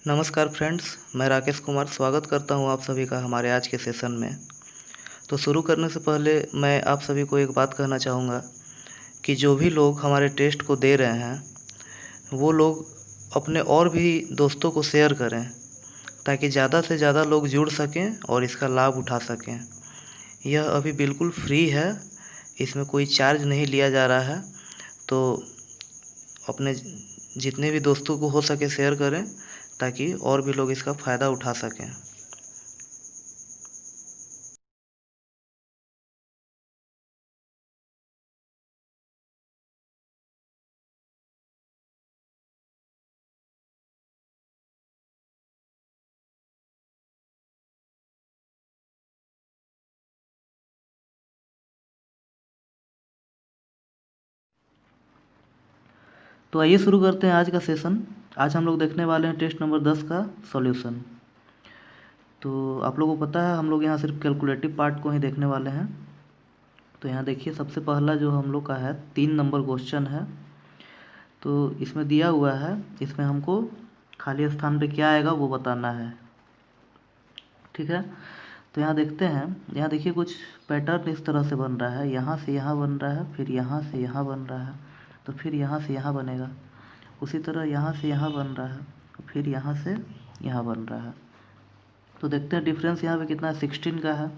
नमस्कार फ्रेंड्स, मैं राकेश कुमार स्वागत करता हूं आप सभी का हमारे आज के सेशन में। तो शुरू करने से पहले मैं आप सभी को एक बात कहना चाहूँगा कि जो भी लोग हमारे टेस्ट को दे रहे हैं वो लोग अपने और भी दोस्तों को शेयर करें ताकि ज़्यादा से ज़्यादा लोग जुड़ सकें और इसका लाभ उठा सकें। यह अभी बिल्कुल फ्री है, इसमें कोई चार्ज नहीं लिया जा रहा है। तो अपने जितने भी दोस्तों को हो सके शेयर करें ताकि और भी लोग इसका फ़ायदा उठा सकें। तो आइए शुरू करते हैं आज का सेशन। आज हम लोग देखने वाले हैं टेस्ट नंबर 10 का सॉल्यूशन। तो आप लोगों को पता है हम लोग यहाँ सिर्फ कैलकुलेटिव पार्ट को ही देखने वाले हैं। तो यहाँ देखिए सबसे पहला जो हम लोग का है 3 नंबर क्वेश्चन है। तो इसमें दिया हुआ है, इसमें हमको खाली स्थान पे क्या आएगा वो बताना है, ठीक है। तो यहाँ देखते हैं, यहाँ देखिए कुछ पैटर्न इस तरह से बन रहा है, यहाँ से यहाँ बन रहा है, फिर यहाँ से यहाँ बन रहा है, तो फिर यहाँ से यहाँ बनेगा। उसी तरह यहाँ से यहाँ बन रहा है, फिर यहाँ से यहाँ बन रहा है। तो देखते हैं डिफरेंस यहाँ पे कितना है, 16 का है।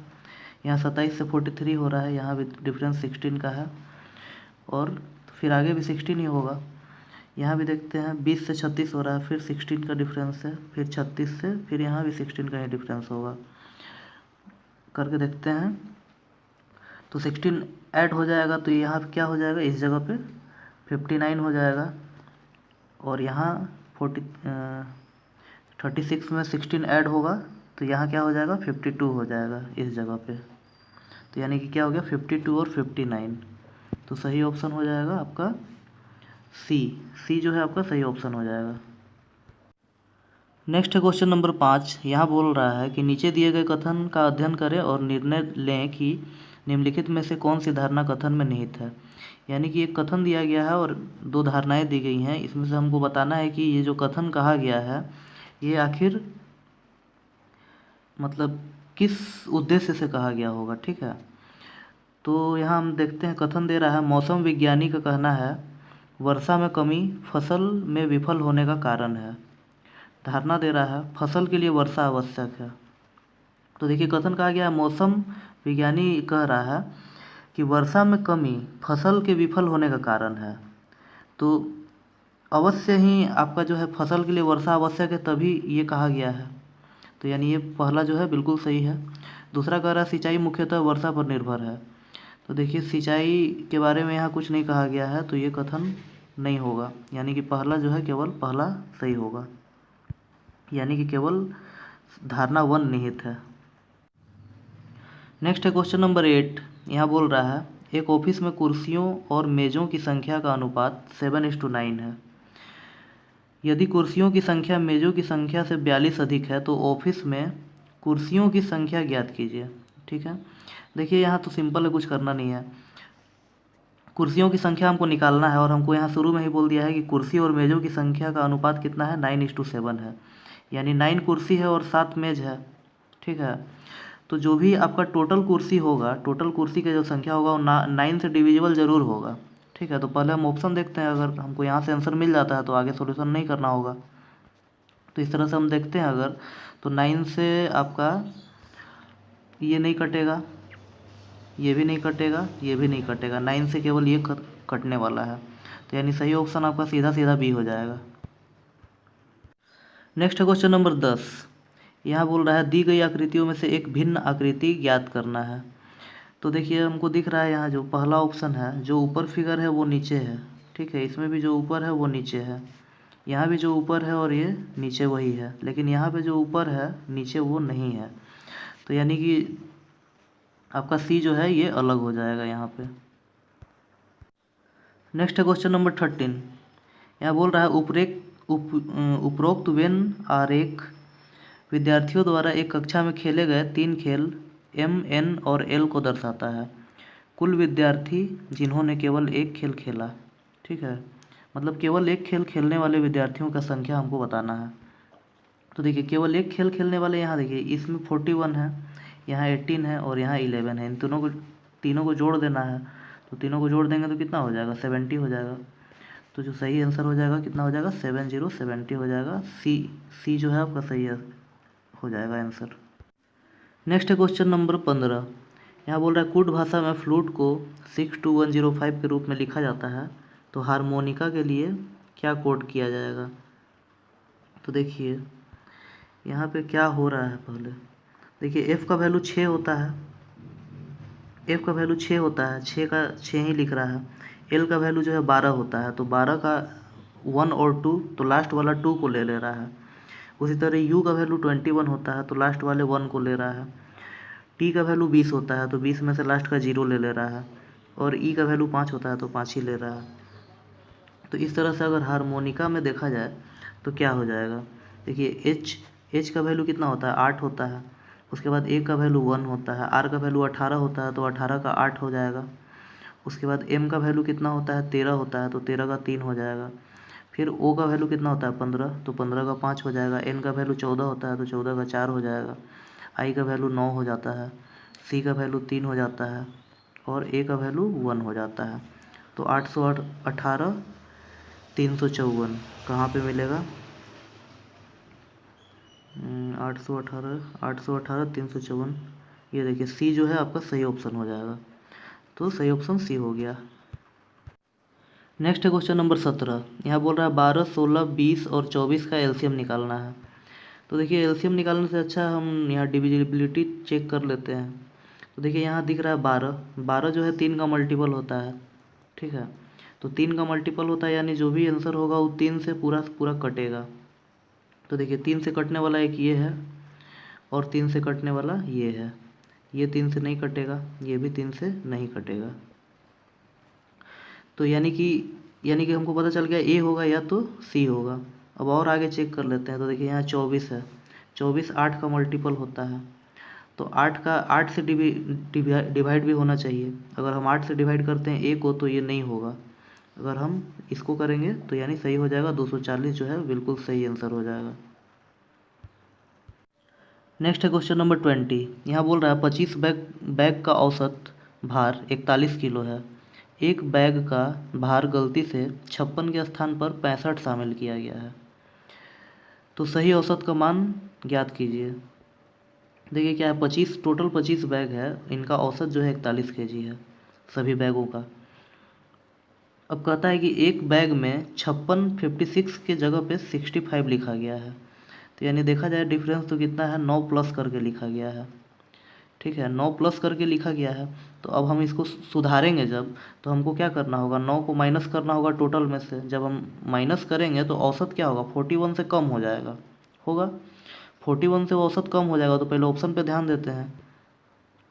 यहाँ 27 से 43 हो रहा है, यहाँ भी डिफरेंस 16 का है, और फिर आगे भी 16 ही होगा। यहाँ भी देखते हैं 20 से 36 हो रहा है, फिर 16 का डिफरेंस है, फिर 36 से फिर यहाँ भी 16 का ही डिफरेंस होगा। करके देखते हैं तो 16 ऐड हो जाएगा, तो यहाँ पे क्या हो जाएगा, इस जगह पे 59 हो जाएगा, और यहाँ 36 में 16 ऐड होगा तो यहाँ क्या हो जाएगा, 52 हो जाएगा इस जगह पे। तो यानी कि क्या हो गया, 52 और 59। तो सही ऑप्शन हो जाएगा आपका सी जो है आपका सही ऑप्शन हो जाएगा। नेक्स्ट है क्वेश्चन नंबर 5। यहाँ बोल रहा है कि नीचे दिए गए कथन का अध्ययन करें और निर्णय लें कि निम्नलिखित में से कौन सी धारणा कथन में निहित है। यानी कि एक कथन दिया गया है और 2 धारणाएं दी गई हैं, इसमें से हमको बताना है कि ये जो कथन कहा गया है ये आखिर मतलब किस उद्देश्य से कहा गया होगा, ठीक है। तो यहाँ हम देखते हैं कथन दे रहा है, मौसम विज्ञानी का कहना है वर्षा में कमी फसल में विफल होने का कारण है। धारणा दे रहा है फसल के लिए वर्षा आवश्यक है। तो देखिए कथन कहा गया है, मौसम विज्ञानी कह रहा है कि वर्षा में कमी फसल के विफल होने का कारण है। तो अवश्य ही आपका जो है फसल के लिए वर्षा आवश्यक है, तभी ये कहा गया है। तो यानी ये पहला जो है बिल्कुल सही है। दूसरा कह रहा है सिंचाई मुख्यतः वर्षा पर निर्भर है। तो देखिए सिंचाई के बारे में यहाँ कुछ नहीं कहा गया है, तो ये कथन नहीं होगा। यानी कि पहला जो है केवल पहला सही होगा, यानी कि केवल धारणा 1 निहित है। नेक्स्ट है क्वेश्चन नंबर 8। यहाँ बोल रहा है एक ऑफिस में कुर्सियों और मेज़ों की संख्या का अनुपात 7:9 है। यदि कुर्सियों की संख्या मेज़ों की संख्या से 42 अधिक है तो ऑफिस में कुर्सियों की संख्या ज्ञात कीजिए, ठीक है। देखिए यहाँ तो सिंपल है, कुछ करना नहीं है। कुर्सियों की संख्या हमको निकालना है और हमको यहाँ शुरू में ही बोल दिया है कि कुर्सी और मेज़ों की संख्या का अनुपात कितना है, 9:7 है। यानी 9 कुर्सी है और 7 मेज़ है, ठीक है। तो जो भी आपका टोटल कुर्सी होगा, टोटल कुर्सी का जो संख्या होगा वो 9 से डिविजिबल ज़रूर होगा, ठीक है। तो पहले हम ऑप्शन देखते हैं, अगर हमको यहाँ से आंसर मिल जाता है तो आगे सॉल्यूशन नहीं करना होगा। तो इस तरह से हम देखते हैं, अगर तो 9 से आपका ये नहीं कटेगा, ये भी नहीं कटेगा, ये भी नहीं कटेगा, 9 से केवल ये कटने वाला है। तो यानी सही ऑप्शन आपका सीधा सीधा बी हो जाएगा। नेक्स्ट है क्वेश्चन नंबर 10। यहाँ बोल रहा है दी गई आकृतियों में से एक भिन्न आकृति ज्ञात करना है। तो देखिए हमको दिख रहा है यहाँ जो पहला ऑप्शन है, जो ऊपर फिगर है वो नीचे है, ठीक है। इसमें भी जो ऊपर है वो नीचे है, यहाँ भी जो ऊपर है और ये नीचे वही है, लेकिन यहाँ पे जो ऊपर है नीचे वो नहीं है। तो यानी कि आपका सी जो है ये अलग हो जाएगा यहाँ पे। नेक्स्ट है क्वेश्चन नंबर 13। यहाँ बोल रहा है उपरोक्त वेन आरेख विद्यार्थियों द्वारा एक कक्षा में खेले गए 3 खेल M, N और L को दर्शाता है। कुल विद्यार्थी जिन्होंने केवल एक खेल खेला, ठीक है। मतलब केवल एक खेल खेलने वाले विद्यार्थियों का संख्या हमको बताना है। तो देखिए केवल एक खेल खेलने वाले यहाँ देखिए इसमें 41 है, यहाँ 18 है और यहाँ 11 है। इन तीनों को जोड़ देना है, तो तीनों को जोड़ देंगे तो कितना हो जाएगा, 70 हो जाएगा। तो जो सही आंसर हो जाएगा कितना हो जाएगा, 70 हो जाएगा। सी जो है आपका सही हो जाएगा आंसर। नेक्स्ट है क्वेश्चन नंबर 15। यहाँ बोल रहा है कूट भाषा में फ्लूट को 62105 के रूप में लिखा जाता है, तो हारमोनिका के लिए क्या कोड किया जाएगा। तो देखिए यहाँ पे क्या हो रहा है, पहले देखिए एफ़ का वैल्यू 6 होता है, एफ़ का वैल्यू 6 होता है, 6 का 6 ही लिख रहा है। एल का वैल्यू जो है 12 होता है, तो 12 का 1 और 2, तो लास्ट वाला 2 को ले रहा है। उसी तरह यू का वैल्यू 21 होता है, तो लास्ट वाले 1 को ले रहा है। टी का वैल्यू 20 होता है, तो 20 में से लास्ट का 0 ले रहा है। और ई का वैल्यू 5 होता है, तो 5 ही ले रहा है। तो इस तरह से अगर हारमोनिका में देखा जाए तो क्या हो जाएगा, देखिए एच का वैल्यू कितना होता है, 8 होता है। उसके बाद ए का वैल्यू 1 होता है, आर का वैल्यू 18 होता है, तो 18 का 8 हो जाएगा। उसके बाद एम का वैल्यू कितना होता है, 13 होता है, तो 13 का 3 हो जाएगा। फिर ओ का वैल्यू कितना होता है, 15, तो 15 का 5 हो जाएगा। एन का वैल्यू 14 होता है, तो 14 का 4 हो जाएगा। आई का वैल्यू 9 हो जाता है। सी का वैल्यू 3 हो जाता है और ए का वैल्यू 1 हो जाता है। तो 818 354 कहाँ पे मिलेगा, 818 354, ये देखिए सी जो है आपका सही ऑप्शन हो जाएगा। तो सही ऑप्शन सी हो गया। नेक्स्ट है क्वेश्चन नंबर 17। यहाँ बोल रहा है 12, 16, 20 और 24 का एलसीएम निकालना है। तो देखिए एलसीएम निकालने से अच्छा हम यहाँ डिविजिबिलिटी चेक कर लेते हैं। तो देखिए यहाँ दिख रहा है 12, 12 जो है 3 का मल्टीपल होता है, ठीक है। तो 3 का मल्टीपल होता है, यानी जो भी आंसर होगा वो 3 से पूरा कटेगा। तो देखिए 3 से कटने वाला एक ये है और 3 से कटने वाला ये है। ये 3 से नहीं कटेगा, ये भी 3 से नहीं कटेगा। तो यानी कि हमको पता चल गया ए होगा या तो सी होगा। अब और आगे चेक कर लेते हैं। तो देखिए यहाँ 24 है, 24 8 का मल्टीपल होता है, तो 8 से डिवाइड भी होना चाहिए। अगर हम 8 से डिवाइड करते हैं ए को तो ये नहीं होगा। अगर हम इसको करेंगे तो यानी सही हो जाएगा, 240 जो है बिल्कुल सही आंसर हो जाएगा। नेक्स्ट है क्वेश्चन नंबर 20। यहाँ बोल रहा है 25 बैग का औसत भार 41 किलो है। एक बैग का भार गलती से 56 के स्थान पर 65 शामिल किया गया है, तो सही औसत का मान ज्ञात कीजिए। देखिए क्या है, 25 बैग है, इनका औसत जो है 41 केजी है सभी बैगों का। अब कहता है कि एक बैग में 56 के जगह पे 65 लिखा गया है। तो यानी देखा जाए डिफरेंस तो कितना है, 9 प्लस करके लिखा गया है, ठीक है। 9 प्लस करके लिखा गया है। तो अब हम इसको सुधारेंगे जब, तो हमको क्या करना होगा, 9 को माइनस करना होगा टोटल में से। जब हम माइनस करेंगे तो औसत क्या होगा, 41 से कम हो जाएगा, 41 से औसत कम हो जाएगा। तो पहले ऑप्शन पे ध्यान देते हैं।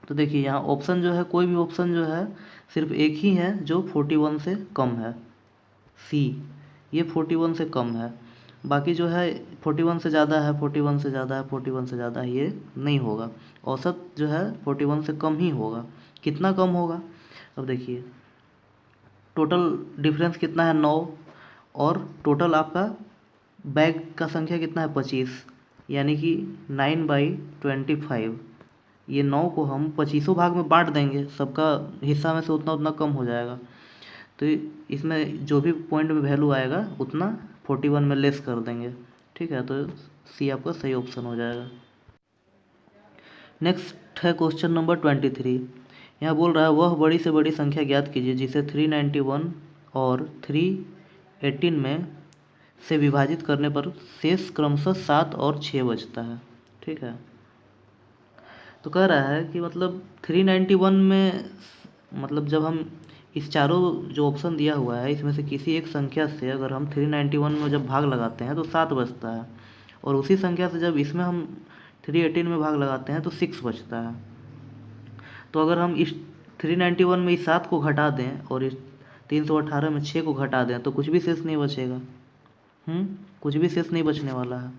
तो देखिए यहाँ ऑप्शन जो है, कोई भी ऑप्शन जो है सिर्फ एक ही है जो 41 से कम है, सी, ये 41 से कम है। बाकी जो है 41 से ज़्यादा है, 41 से ज़्यादा है, 41 से ज़्यादा है, ये नहीं होगा। औसत जो है 41 से कम ही होगा। कितना कम होगा, अब देखिए टोटल डिफरेंस कितना है, 9, और टोटल आपका बैग का संख्या कितना है, 25, यानी कि 9/25। ये 9 को हम 25 भाग में बांट देंगे, सबका हिस्सा में से उतना उतना कम हो जाएगा। तो इसमें जो भी पॉइंट में वैल्यू आएगा उतना 41 में लेस कर देंगे, ठीक है। तो सी आपका सही ऑप्शन हो जाएगा। नेक्स्ट है क्वेश्चन नंबर 23। यहाँ बोल रहा है वह बड़ी से बड़ी संख्या ज्ञात कीजिए जिसे 391 और 318 में से विभाजित करने पर शेष क्रमशः 7 और 6 बचता है, ठीक है। तो कह रहा है कि मतलब 391 में, मतलब जब हम इस चारों जो ऑप्शन दिया हुआ है इसमें से किसी एक संख्या से अगर हम 391 में जब भाग लगाते हैं तो 7 बचता है, और उसी संख्या से जब इसमें हम 318 में भाग लगाते हैं तो 6 बचता है। तो अगर हम इस 391 में इस 7 को घटा दें और इस 318 में 6 को घटा दें तो कुछ भी शेष नहीं बचेगा, कुछ भी शेष नहीं बचने वाला है।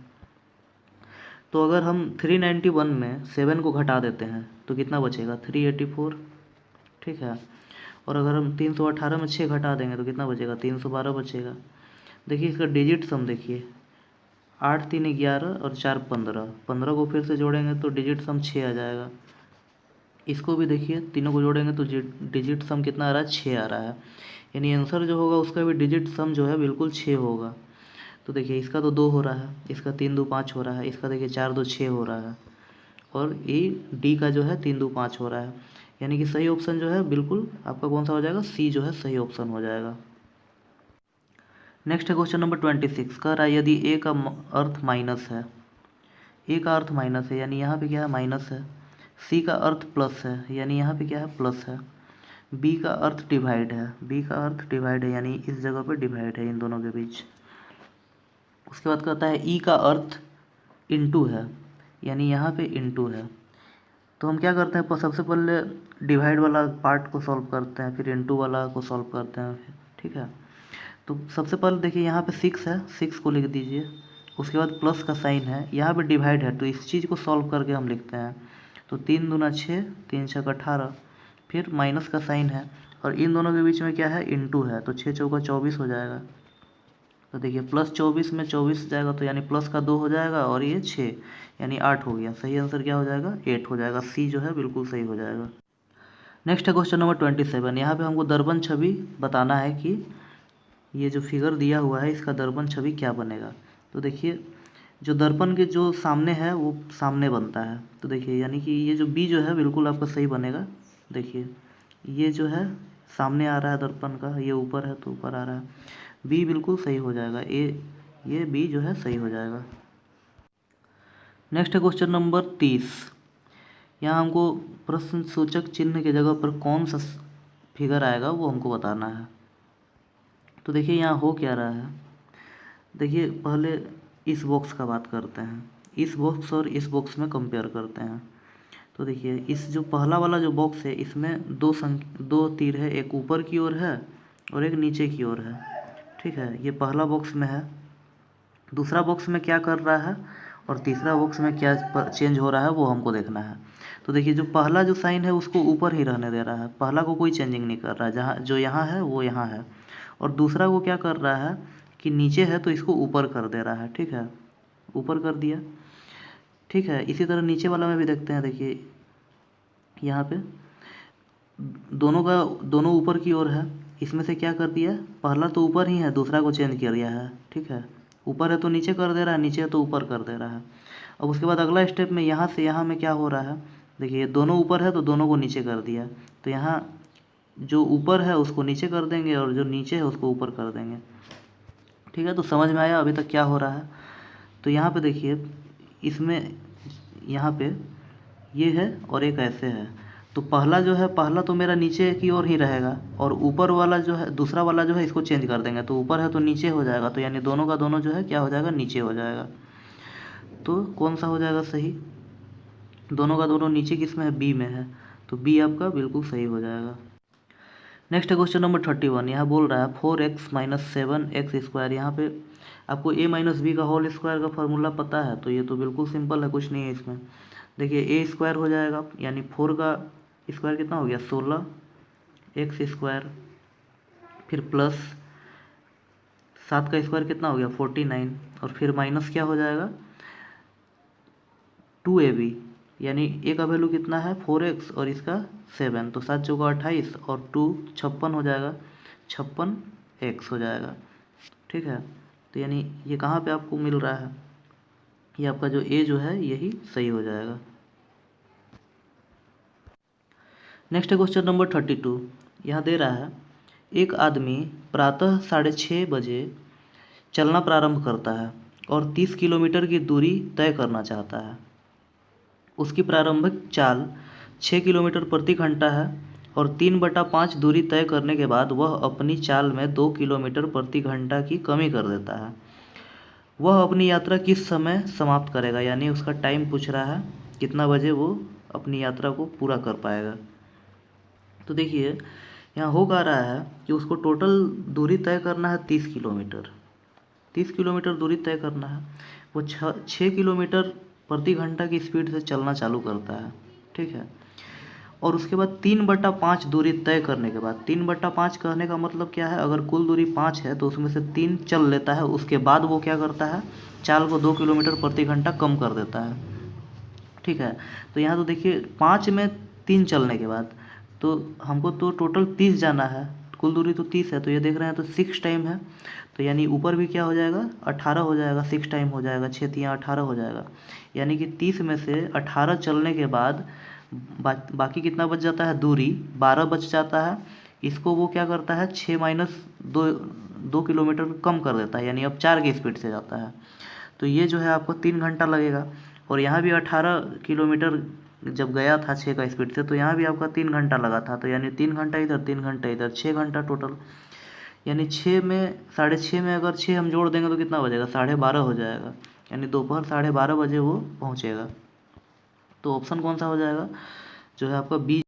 तो अगर हम 391 में 7 को घटा देते हैं तो कितना बचेगा, 384, ठीक है। और अगर हम 318 में 6 घटा देंगे तो कितना बचेगा, 312 बचेगा। देखिए इसका डिजिट सम देखिए, 8 3 11 और 4 15, 15 को फिर से जोड़ेंगे तो डिजिट सम 6 आ जाएगा। इसको भी देखिए, तीनों को जोड़ेंगे तो डिजिट सम कितना आ रहा है, 6 आ रहा है। यानी आंसर जो होगा उसका भी डिजिट सम जो है बिल्कुल 6 होगा। तो देखिए इसका तो 2 हो रहा है, इसका 3 2 5 हो रहा है, इसका देखिए 4 2 6 हो रहा है, और ये डी का जो है 3 2 5 हो रहा है। यानी कि सही ऑप्शन जो है बिल्कुल आपका कौन सा हो जाएगा, सी जो है सही ऑप्शन हो जाएगा। नेक्स्ट है क्वेश्चन नंबर 26, कह रहा है यदि ए का अर्थ माइनस है, ए का अर्थ माइनस है यानी यहाँ पे क्या है, माइनस है। सी का अर्थ प्लस है यानी यहाँ पे क्या है, प्लस है। बी का अर्थ डिवाइड है, बी का अर्थ डिवाइड है यानी इस जगह पे डिवाइड है इन दोनों के बीच। उसके बाद कहता है ई का अर्थ इनटू है यानी यहाँ पे इनटू है। तो हम क्या करते हैं, सबसे पहले डिवाइड वाला पार्ट को सॉल्व करते हैं, फिर इनटू वाला को सॉल्व करते हैं, ठीक है। तो सबसे पहले देखिए यहाँ पे 6 है, 6 को लिख दीजिए। उसके बाद प्लस का साइन है, यहाँ पे डिवाइड है तो इस चीज़ को सॉल्व करके हम लिखते हैं। तो 3 दूना 6, 3 6 18, फिर माइनस का साइन है और इन दोनों के बीच में क्या है, इनटू है, तो 6 चौका 24 हो जाएगा। तो देखिए प्लस 24 में 24 जाएगा तो यानी प्लस का 2 हो जाएगा और ये 6 यानी 8 हो गया। सही आंसर क्या हो जाएगा, 8 हो जाएगा। सी जो है बिल्कुल सही हो जाएगा। नेक्स्ट है क्वेश्चन नंबर 27, यहाँ पे हमको दर्पण छवि बताना है कि ये जो फिगर दिया हुआ है इसका दर्पण छवि क्या बनेगा। तो देखिए जो दर्पण के जो सामने है वो सामने बनता है। तो देखिए यानी कि ये जो बी जो है बिल्कुल आपका सही बनेगा। देखिए ये जो है सामने आ रहा है दर्पण का, ये ऊपर है तो ऊपर आ रहा है, बी बिल्कुल सही हो जाएगा। ये बी जो है सही हो जाएगा। नेक्स्ट है क्वेश्चन नंबर 30, यहाँ हमको प्रश्न सूचक चिन्ह के जगह पर कौन सा फिगर आएगा वो हमको बताना है। तो देखिए यहाँ हो क्या रहा है, देखिए पहले इस बॉक्स का बात करते हैं, इस बॉक्स और इस बॉक्स में कंपेयर करते हैं। तो देखिए इस जो पहला वाला जो बॉक्स है इसमें दो तीर है, एक ऊपर की ओर है और एक नीचे की ओर है, ठीक है। ये पहला बॉक्स में है, दूसरा बॉक्स में क्या कर रहा है और तीसरा बॉक्स में क्या चेंज हो रहा है वो हमको देखना है। तो देखिए जो पहला जो साइन है उसको ऊपर ही रहने दे रहा है, पहला को कोई चेंजिंग नहीं कर रहा है, जहाँ जो यहाँ है वो यहाँ है। और दूसरा को क्या कर रहा है कि नीचे है तो इसको ऊपर कर दे रहा है, ठीक है, ऊपर कर दिया, ठीक है। इसी तरह नीचे वाला में भी देखते हैं, देखिए यहाँ पे दोनों ऊपर की ओर है, इसमें से क्या कर दिया, पहला तो ऊपर ही है, दूसरा को चेंज कर दिया है, ठीक है। ऊपर है तो नीचे कर दे रहा है, नीचे है तो ऊपर कर दे रहा है। अब उसके बाद अगला स्टेप में यहाँ से यहाँ में क्या हो रहा है, देखिए दोनों ऊपर है तो दोनों को नीचे कर दिया, तो यहाँ जो ऊपर है उसको नीचे कर देंगे और जो नीचे है उसको ऊपर कर देंगे, ठीक है। तो समझ में आया अभी तक क्या हो रहा है। तो यहाँ पे देखिए इसमें यहाँ पे ये है और एक ऐसे है, तो पहला जो है, पहला तो मेरा नीचे की ओर ही रहेगा और ऊपर वाला जो है, दूसरा वाला जो है इसको चेंज कर देंगे, तो ऊपर है तो नीचे हो जाएगा, तो यानी दोनों का दोनों जो है क्या हो जाएगा, नीचे हो जाएगा। तो कौन सा हो जाएगा सही, दोनों का दोनों नीचे किस में है, बी में है, तो बी आपका बिल्कुल सही हो जाएगा। नेक्स्ट है क्वेश्चन नंबर 31, यहाँ बोल रहा है 4x - 7x²। यहाँ पे आपको a - b का होल स्क्वायर का फार्मूला पता है, तो ये तो बिल्कुल सिंपल है, कुछ नहीं है इसमें। देखिए a² हो जाएगा यानी 4 का स्क्वायर कितना हो गया, 16x², फिर प्लस 7 का स्क्वायर कितना हो गया, 49, और फिर माइनस क्या हो जाएगा, 2ab, यानी a का वैल्यू कितना है 4x और इसका 7, तो 7 चौका 28 और 2 56 हो जाएगा, 56x हो जाएगा, ठीक है। तो यानी ये कहाँ पे आपको मिल रहा है, ये आपका जो a जो है यही सही हो जाएगा। नेक्स्ट है क्वेश्चन नंबर 32, यहाँ दे रहा है एक आदमी प्रातः 6:30 बजे चलना प्रारंभ करता है और 30 किलोमीटर की दूरी तय करना चाहता है। उसकी प्रारंभिक चाल 6 किलोमीटर प्रति घंटा है और 3/5 दूरी तय करने के बाद वह अपनी चाल में 2 किलोमीटर प्रति घंटा की कमी कर देता है। वह अपनी यात्रा किस समय समाप्त करेगा, यानी उसका टाइम पूछ रहा है, कितना बजे वो अपनी यात्रा को पूरा कर पाएगा। तो देखिए यहाँ हो क्या रहा है कि उसको टोटल दूरी तय करना है 30 किलोमीटर, 30 किलोमीटर दूरी तय करना है। वो 6 किलोमीटर प्रति घंटा की स्पीड से चलना चालू करता है, ठीक है। और उसके बाद 3/5 दूरी तय करने के बाद, 3/5 कहने का मतलब क्या है, अगर कुल दूरी 5 है तो उसमें से 3 चल लेता है, उसके बाद वो क्या करता है, चाल को 2 किलोमीटर प्रति घंटा कम कर देता है। ठीक है, तो यहाँ तो देखिए 5 में 3 चलने के बाद तो हमको तो टोटल 30 जाना है, कुल दूरी तो 30 है, तो ये देख रहे हैं तो 6 टाइम है, तो यानी ऊपर भी क्या हो जाएगा 18 हो जाएगा, 6 टाइम हो जाएगा, 6 तियाँ 18 हो जाएगा, यानी कि 30 में से 18 चलने के बाद बाकी कितना बच जाता है, दूरी 12 बच जाता है। इसको वो क्या करता है 6 माइनस 2 किलोमीटर कम कर देता है, यानी अब 4 की स्पीड से जाता है। तो ये जो है आपको 3 घंटा लगेगा। और यहाँ भी 18 किलोमीटर जब गया था 6 का स्पीड से, तो यहाँ भी आपका 3 घंटा लगा था, तो यानी 3 घंटा इधर 3 घंटा इधर, 6 घंटा टोटल। यानी 6 में 6:30 में अगर 6 हम जोड़ देंगे तो कितना बजेगा, 12:30 हो जाएगा, यानी दोपहर 12:30 बजे वो पहुँचेगा। तो ऑप्शन कौन सा हो जाएगा, जो है आपका बी